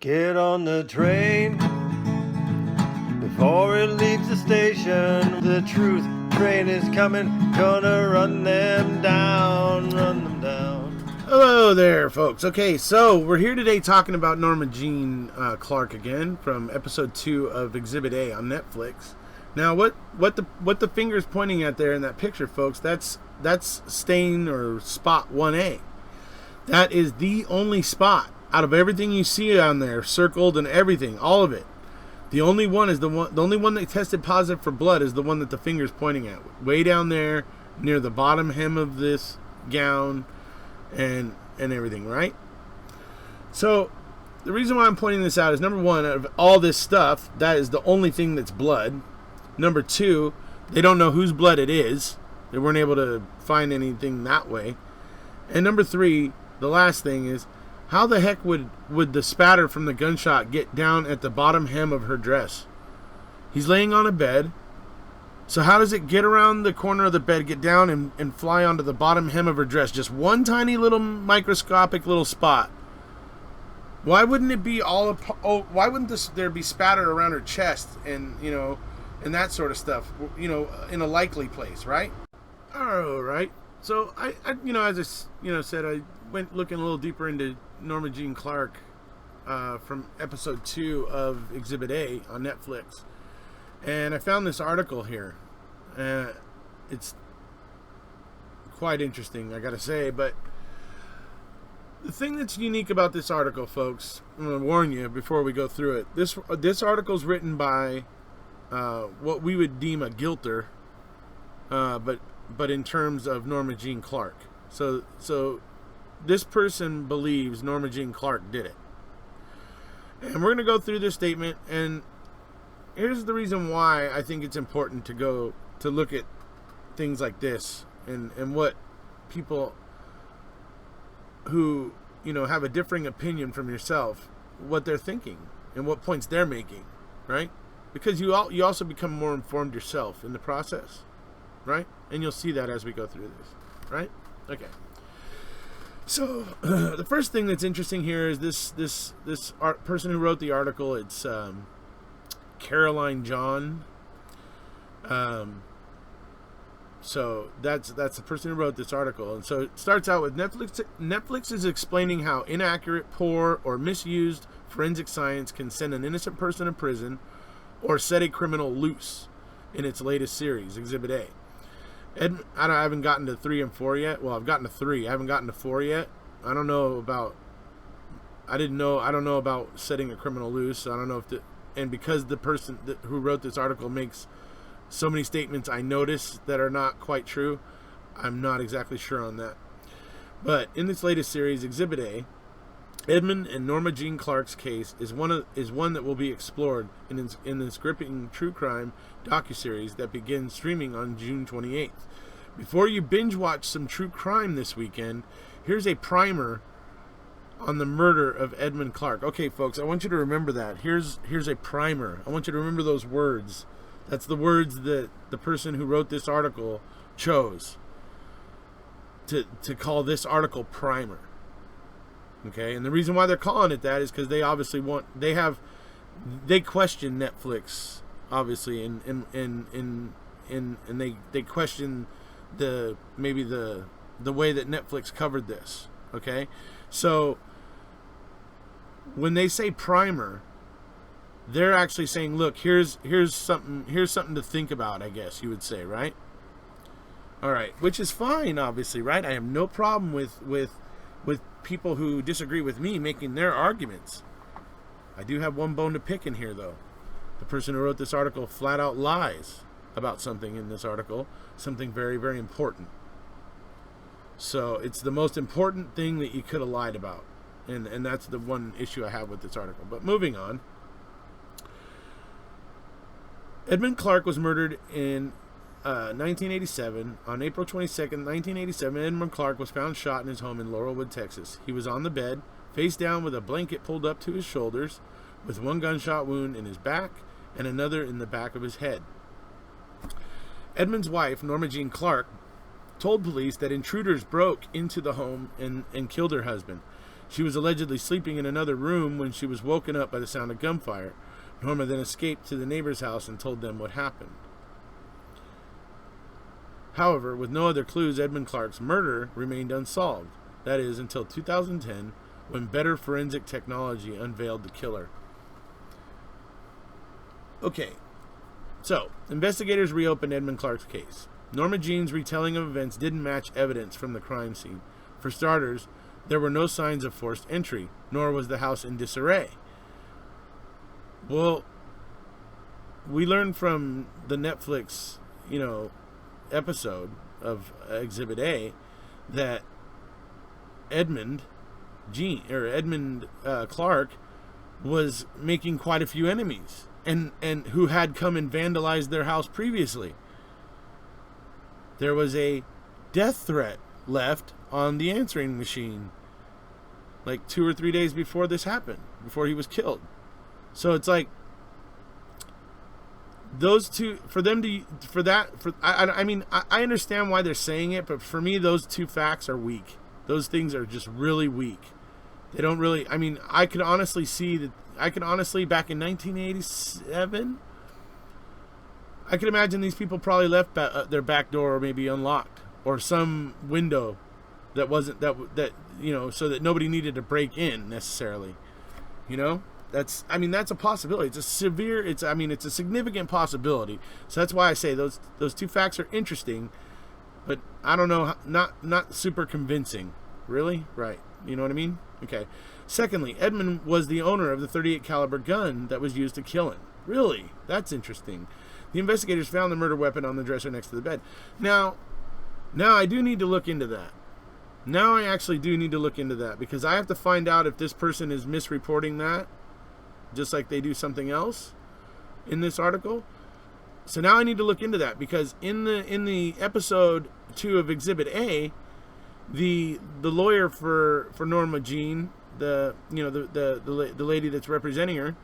Get on the train before it leaves the station. The truth train is coming, gonna run them down, run them down. Hello there, folks. Okay, so we're here today talking about Norma Jean Clark again from episode 2 of Exhibit A on Netflix. Now, what the finger's pointing at there in that picture, folks? That's stain or spot 1A. That is the only spot out of everything you see on there, circled and everything, all of it. The only one that tested positive for blood is the one that the finger's pointing at, way down there near the bottom hem of this gown and everything, right? So the reason why I'm pointing this out is, number one, out of all this stuff, that is the only thing that's blood. Number two, they don't know whose blood it is. They weren't able to find anything that way. And number three, the last thing is, how the heck would the spatter from the gunshot get down at the bottom hem of her dress? He's laying on a bed. So how does it get around the corner of the bed, get down and fly onto the bottom hem of her dress? Just one tiny little microscopic little spot. Why wouldn't it be why wouldn't there be spatter around her chest and that sort of stuff, in a likely place, right? All right. So I as I said, I went looking a little deeper into Norma Jean Clark from episode 2 of Exhibit A on Netflix, and I found this article here. It's quite interesting, I gotta say. But the thing that's unique about this article, folks, I'm gonna warn you before we go through it. This article's written by what we would deem a guilter, but in terms of Norma Jean Clark. So this person believes Norma Jean Clark did it. And we're going to go through this statement, and here's the reason why I think it's important to look at things like this and what people who, have a differing opinion from yourself, what they're thinking and what points they're making, right? Because you also become more informed yourself in the process, right? And you'll see that as we go through this, right? Okay. So the first thing that's interesting here is this person who wrote the article. It's Caroline John. So that's the person who wrote this article. And so it starts out with Netflix is explaining how inaccurate, poor, or misused forensic science can send an innocent person to prison or set a criminal loose in its latest series, Exhibit A. I haven't gotten to 3 and 4 yet. Well, I've gotten to 3. I haven't gotten to 4 yet. I don't know about setting a criminal loose. I don't know and because the person who wrote this article makes so many statements I notice that are not quite true, I'm not exactly sure on that. But in this latest series, Exhibit A, Edmund and Norma Jean Clark's case is one that will be explored in this gripping true crime docuseries that begins streaming on June 28th. Before you binge watch some true crime this weekend, here's a primer on the murder of Edmund Clark. Okay, folks, I want you to remember that. Here's a primer. I want you to remember those words. That's the words that the person who wrote this article chose to call this article primer. Okay, and the reason why they're calling it that is because they obviously they question Netflix, obviously, and they question the way that Netflix covered this. Okay, so when they say primer, they're actually saying, look, here's something to think about, I guess you would say, right? All right, which is fine, obviously, right? I have no problem with people who disagree with me making their arguments. I do have one bone to pick in here, though. The person who wrote this article flat out lies about something in this article, something very, very important. So it's the most important thing that you could have lied about, and that's the one issue I have with this article. But moving on, Edmund Clark was murdered in 1987. On April 22nd, 1987, Edmund Clark was found shot in his home in Laurelwood, Texas. He was on the bed, face down with a blanket pulled up to his shoulders, with one gunshot wound in his back and another in the back of his head. Edmund's wife, Norma Jean Clark, told police that intruders broke into the home and killed her husband. She was allegedly sleeping in another room when she was woken up by the sound of gunfire. Norma then escaped to the neighbor's house and told them what happened. However, with no other clues, Edmund Clark's murder remained unsolved. That is, until 2010, when better forensic technology unveiled the killer. Okay, so investigators reopened Edmund Clark's case. Norma Jean's retelling of events didn't match evidence from the crime scene. For starters, there were no signs of forced entry, nor was the house in disarray. Well, we learned from the Netflix, episode of Exhibit A that Edmund Clark was making quite a few enemies, and who had come and vandalized their house previously. There was a death threat left on the answering machine like 2 or 3 days before this happened, before he was killed. So it's like those two, I understand why they're saying it, but for me, those two facts are weak. Those things are just really weak. They don't really, I could honestly see that, back in 1987, I could imagine these people probably left their back door maybe unlocked, or some window that wasn't, so that nobody needed to break in necessarily. That's a possibility. It's a significant possibility. So that's why I say those two facts are interesting, but I don't know, not super convincing. Really? Right. You know what I mean? Okay. Secondly, Edmund was the owner of the .38 caliber gun that was used to kill him. Really? That's interesting. The investigators found the murder weapon on the dresser next to the bed. Now I do need to look into that. Now I actually do need to look into that, because I have to find out if this person is misreporting that, just like they do something else in this article. So now I need to look into that, because in the episode 2 of Exhibit A, the lawyer for Norma Jean, the lady that's representing her,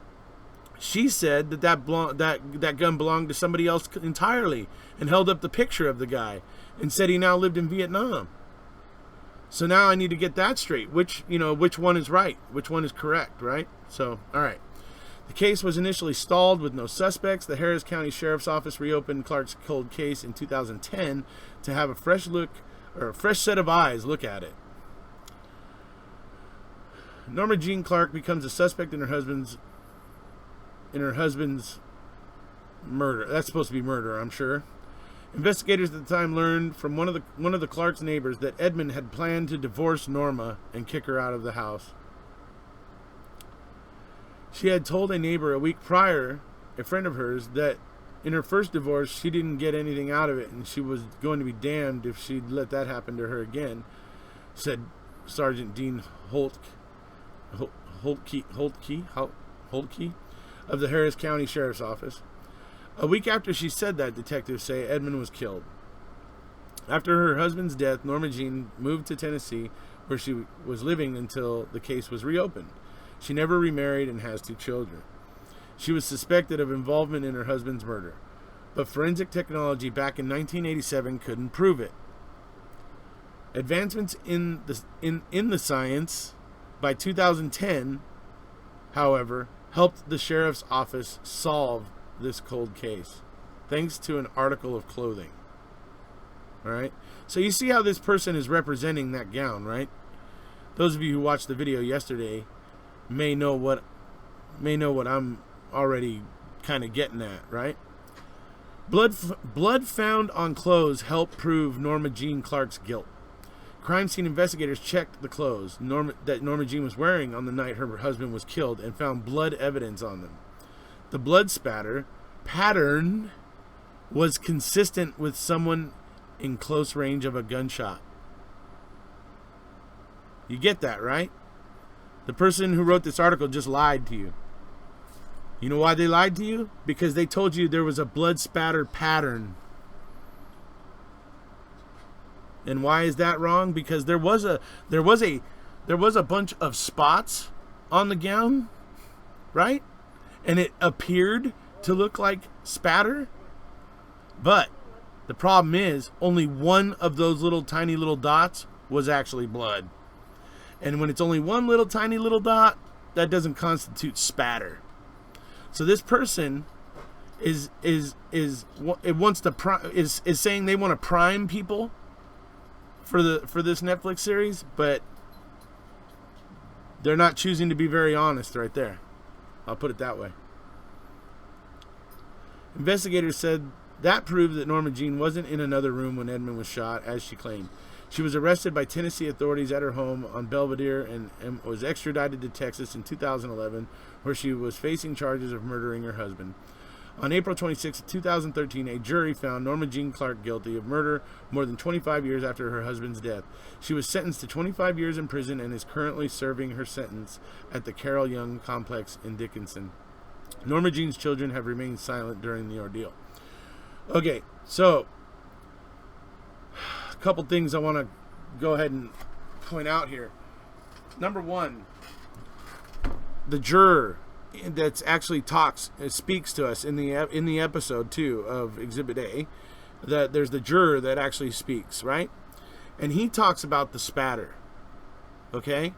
she said that gun belonged to somebody else entirely, and held up the picture of the guy and said he now lived in Vietnam. So now I need to get that straight. Which one is right? Which one is correct, right? So, all right. The case was initially stalled with no suspects. The Harris County Sheriff's Office reopened Clark's cold case in 2010 to have a fresh set of eyes look at it. Norma Jean Clark becomes a suspect in her husband's murder. That's supposed to be murder, I'm sure. Investigators at the time learned from one of the Clark's neighbors that Edmund had planned to divorce Norma and kick her out of the house. She had told a neighbor a week prior, a friend of hers, that in her first divorce she didn't get anything out of it, and she was going to be damned if she'd let that happen to her again, said Sergeant Dean Holtke of the Harris County Sheriff's Office. A week after she said that, detectives say Edmund was killed. After her husband's death, Norma Jean moved to Tennessee, where she was living until the case was reopened. She never remarried and has 2 children. She was suspected of involvement in her husband's murder, but forensic technology back in 1987 couldn't prove it. Advancements in the science by 2010, however, helped the sheriff's office solve this cold case, thanks to an article of clothing. All right, so you see how this person is representing that gown, right? Those of you who watched the video yesterday may know what I'm already kind of getting at, right? Blood found on clothes helped prove Norma Jean Clark's guilt. Crime scene investigators checked the clothes that Norma Jean was wearing on the night her husband was killed and found blood evidence on them. The blood spatter pattern was consistent with someone in close range of a gunshot. You get that, right? The person who wrote this article just lied to you. You know why they lied to you? Because they told you there was a blood spatter pattern. And why is that wrong? Because there was a bunch of spots on the gown, right? And it appeared to look like spatter. But the problem is only one of those tiny little dots was actually blood. And when it's only one little tiny little dot, that doesn't constitute spatter. So this person is saying they want to prime people for this Netflix series, but they're not choosing to be very honest right there. I'll put it that way. Investigators said that proved that Norma Jean wasn't in another room when Edmund was shot, as she claimed. She was arrested by Tennessee authorities at her home on Belvedere and was extradited to Texas in 2011, where she was facing charges of murdering her husband. On April 26, 2013, a jury found Norma Jean Clark guilty of murder more than 25 years after her husband's death. She was sentenced to 25 years in prison and is currently serving her sentence at the Carroll Young Complex in Dickinson. Norma Jean's children have remained silent during the ordeal. Okay, so a couple things I want to go ahead and point out here. Number one, the juror that's actually speaks to us in the episode 2 of Exhibit A, that there's the juror that actually speaks, right? And he talks about the spatter. Okay?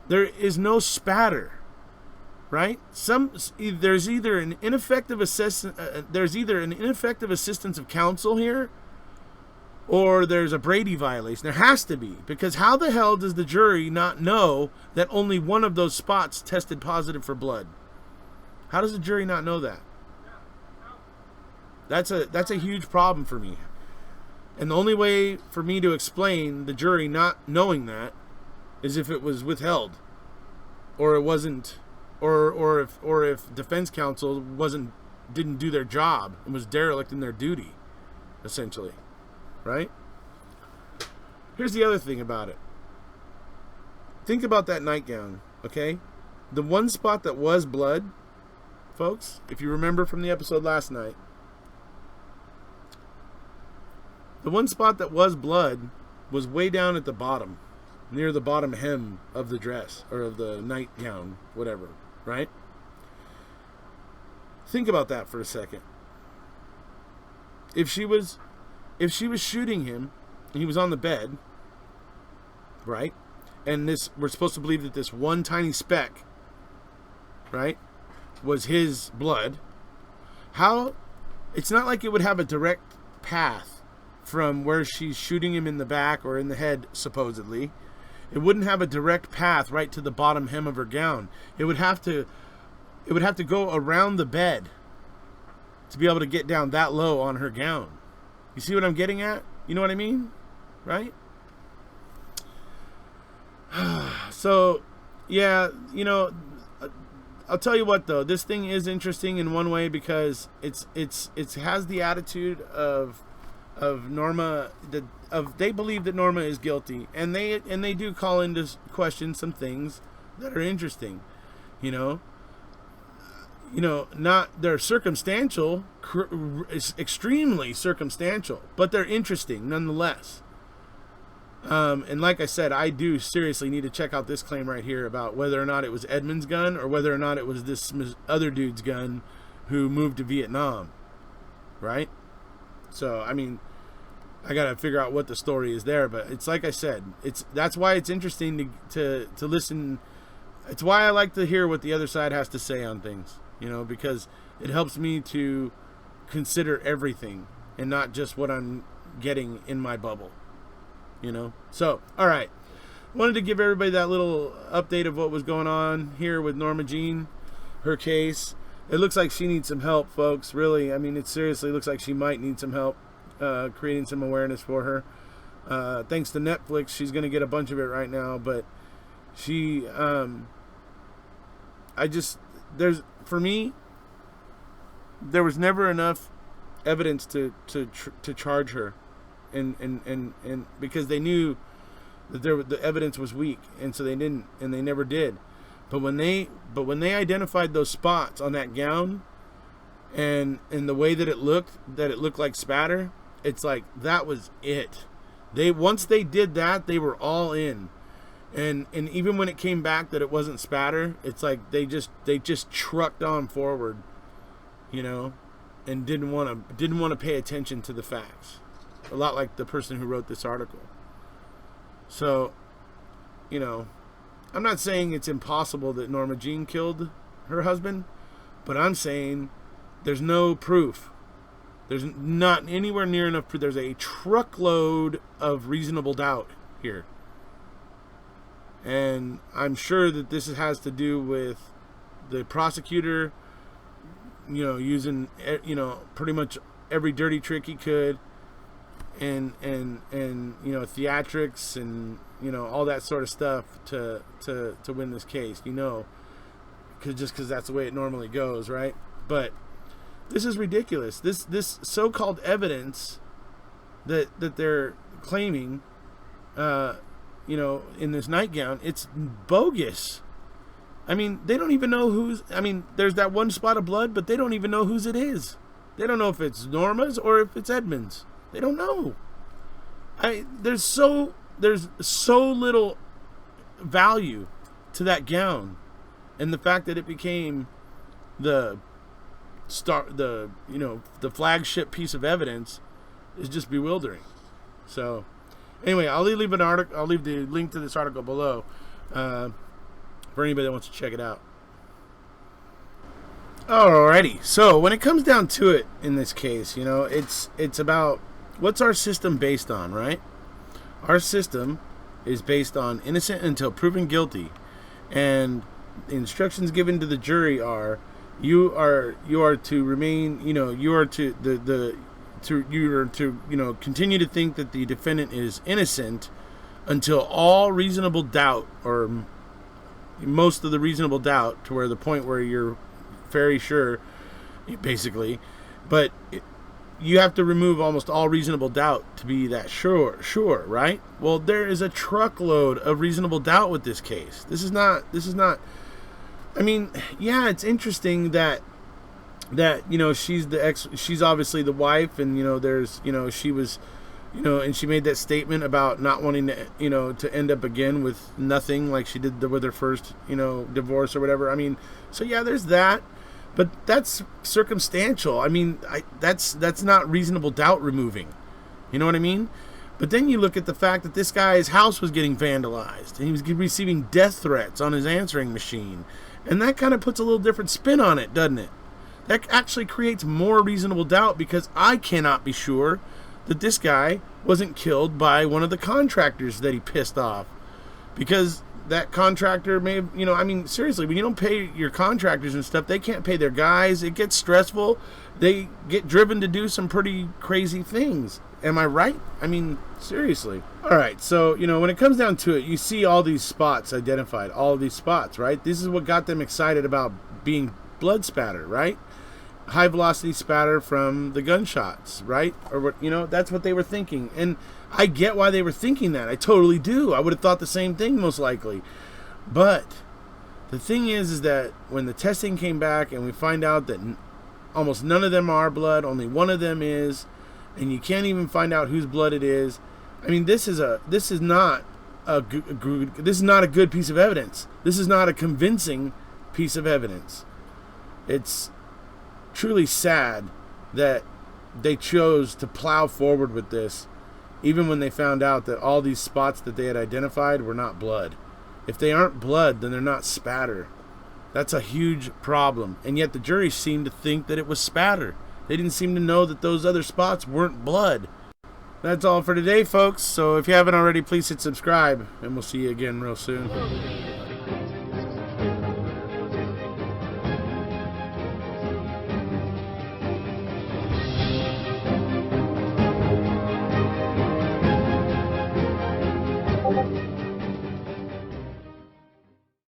There is no spatter, right? There's either an ineffective assistance of counsel here, or there's a Brady violation. There has to be, because how the hell does the jury not know that only one of those spots tested positive for blood? How does the jury not know that? That's a huge problem for me. And the only way for me to explain the jury not knowing that is if it was withheld, or it wasn't, or if defense counsel didn't do their job and was derelict in their duty, essentially. Right? Here's the other thing about it. Think about that nightgown, okay? The one spot that was blood, folks, if you remember from the episode last night, the one spot that was blood was way down at the bottom, near the bottom hem of the dress, or of the nightgown, whatever, right? Think about that for a second. If she was shooting him, and he was on the bed, right? And we're supposed to believe that this one tiny speck, right, was his blood. It's not like it would have a direct path from where she's shooting him in the back or in the head, supposedly. It wouldn't have a direct path right to the bottom hem of her gown. It would have to go around the bed to be able to get down that low on her gown. You see what I'm getting at? You know what I mean? Right? So, yeah, I'll tell you what though, this thing is interesting in one way because it has the attitude of Norma, they believe that Norma is guilty, and they do call into question some things that are interesting, not, they're circumstantial, extremely circumstantial, but they're interesting nonetheless. And like I said, I do seriously need to check out this claim right here about whether or not it was Edmund's gun or whether or not it was this other dude's gun who moved to Vietnam, right? So, I mean, I got to figure out what the story is there, but it's like I said, that's why it's interesting to listen. It's why I like to hear what the other side has to say on things, because it helps me to consider everything and not just what I'm getting in my bubble, So, all right. Wanted to give everybody that little update of what was going on here with Norma Jean, her case. It looks like she needs some help, folks, really. I mean, it seriously looks like she might need some help creating some awareness for her. Thanks to Netflix, she's going to get a bunch of it right now, but she, for me, there was never enough evidence to charge her, and because they knew that the evidence was weak, and so they didn't, and they never did. But when they identified those spots on that gown, and the way that it looked like spatter, it's like that was it. Once they did that, they were all in. And even when it came back that it wasn't spatter, it's like they just trucked on forward, and didn't want to pay attention to the facts. A lot like the person who wrote this article. So you know, I'm not saying it's impossible that Norma Jean killed her husband, but I'm saying there's no proof. There's not anywhere near enough proof. There's a truckload of reasonable doubt here. And I'm sure that this has to do with the prosecutor, using, pretty much every dirty trick he could, and theatrics and all that sort of stuff to win this case, because that's the way it normally goes, right? But this is ridiculous. This so-called evidence that they're claiming, in this nightgown, it's bogus. I mean, they don't even know there's that one spot of blood, but they don't even know whose it is. They don't know if it's Norma's or if it's Edmund's. They don't know. There's so little value to that gown, and the fact that it became the flagship piece of evidence is just bewildering. So anyway, I'll leave the link to this article below for anybody that wants to check it out. Alrighty, so when it comes down to it in this case, it's about what's our system based on, right? Our system is based on innocent until proven guilty, and the instructions given to the jury are you are to remain, you are to continue to think that the defendant is innocent until all reasonable doubt, or most of the reasonable doubt, to where the point where you're very sure, basically. But you have to remove almost all reasonable doubt to be that sure, right? Well, there is a truckload of reasonable doubt with this case. This is not. I mean, yeah, it's interesting that she's obviously the wife, and she was, and she made that statement about not wanting to to end up again with nothing like she did with her first divorce or whatever. I mean, so yeah, there's that, but that's circumstantial. I mean, that's not reasonable doubt removing. You know what I mean? But then you look at the fact that this guy's house was getting vandalized, and he was receiving death threats on his answering machine, and that kind of puts a little different spin on it, doesn't it? That actually creates more reasonable doubt, because I cannot be sure that this guy wasn't killed by one of the contractors that he pissed off. Because that contractor may have, seriously, when you don't pay your contractors and stuff, they can't pay their guys. It gets stressful. They get driven to do some pretty crazy things. Am I right? I mean, seriously. All right, so, when it comes down to it, you see all these spots identified, all of these spots, right? This is what got them excited about being blood spatter, right? High velocity spatter from the gunshots, right? Or what, that's what they were thinking. And I get why they were thinking that. I totally do. I would have thought the same thing, most likely. But the thing is that when the testing came back and we find out that almost none of them are blood, only one of them is, and you can't even find out whose blood it is. I mean, this is not a good piece of evidence. This is not a convincing piece of evidence. It's truly sad that they chose to plow forward with this, even when they found out that all these spots that they had identified were not blood. If they aren't blood, then they're not spatter. That's a huge problem. And yet the jury seemed to think that it was spatter. They didn't seem to know that those other spots weren't blood. That's all for today, folks. So if you haven't already, please hit subscribe, and we'll see you again real soon.